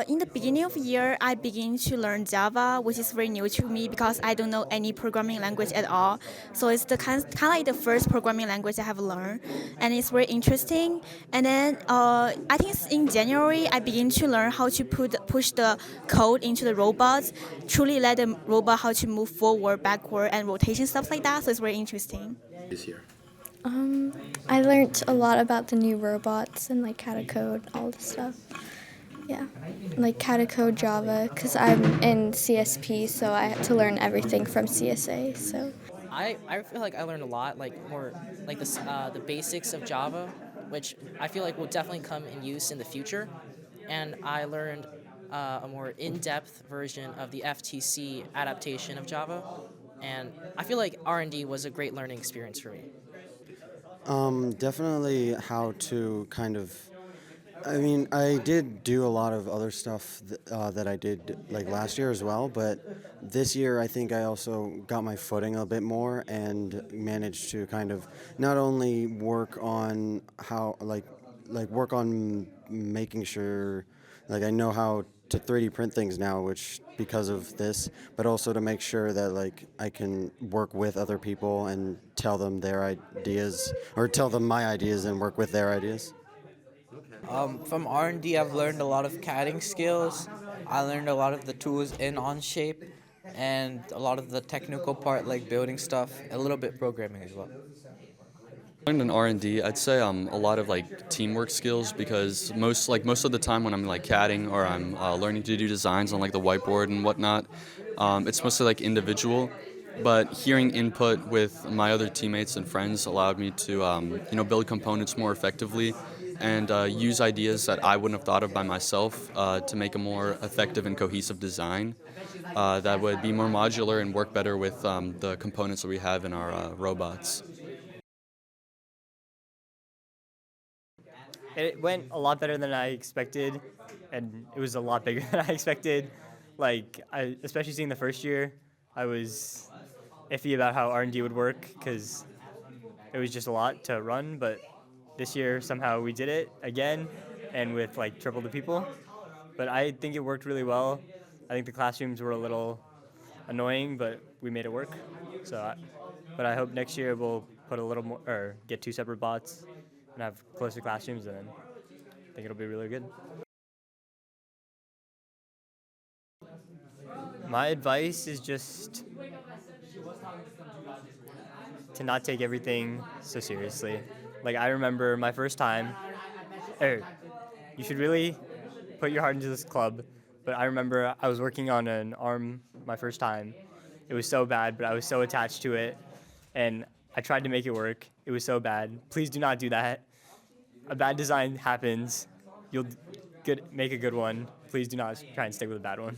In the beginning of the year, I began to learn Java, which is very new to me because I don't know any programming language at all. So it's the kind of like the first programming language I have learned, and it's very interesting. And then I think in January, I began to learn how to push the code into the robots, truly let the robot how to move forward, backward, and rotation stuff like that. So it's very interesting. This year. I learned a lot about the new robots and like how to code all the stuff. Yeah, like how to code Java because I'm in CSP, so I had to learn everything from CSA. So I feel like I learned a lot, like more like the basics of Java, which I feel like will definitely come in use in the future. And I learned a more in-depth version of the FTC adaptation of Java. And I feel like R&D was a great learning experience for me. Definitely how to kind of. I mean, I did do a lot of other stuff that I did like last year as well, but this year I think I also got my footing a bit more and managed to kind of not only work on how like work on making sure like I know how to 3D print things now, which because of this, but also to make sure that like I can work with other people and tell them their ideas or tell them my ideas and work with their ideas. From R&D, I've learned a lot of CADing skills. I learned a lot of the tools in Onshape, and a lot of the technical part, like building stuff, a little bit programming as well. Learned in R&D, I'd say a lot of like teamwork skills because most of the time when I'm like CADing or I'm learning to do designs on like the whiteboard and whatnot, it's mostly like individual. But hearing input with my other teammates and friends allowed me to build components more effectively and use ideas that I wouldn't have thought of by myself to make a more effective and cohesive design that would be more modular and work better with the components that we have in our robots. It went a lot better than I expected, and it was a lot bigger than I expected. Especially seeing the first year, I was iffy about how R&D would work because it was just a lot to run. But this year, somehow we did it again, and with like triple the people. But I think it worked really well. I think the classrooms were a little annoying, but we made it work. But I hope next year we'll put a little more, or get two separate bots and have closer classrooms, and I think it'll be really good. My advice is just to not take everything so seriously. Like I remember my first time, you should really put your heart into this club, but I remember I was working on an arm my first time. It was so bad, but I was so attached to it, and I tried to make it work. It was so bad. Please do not do that. A bad design happens. You'll make a good one. Please do not try and stick with a bad one.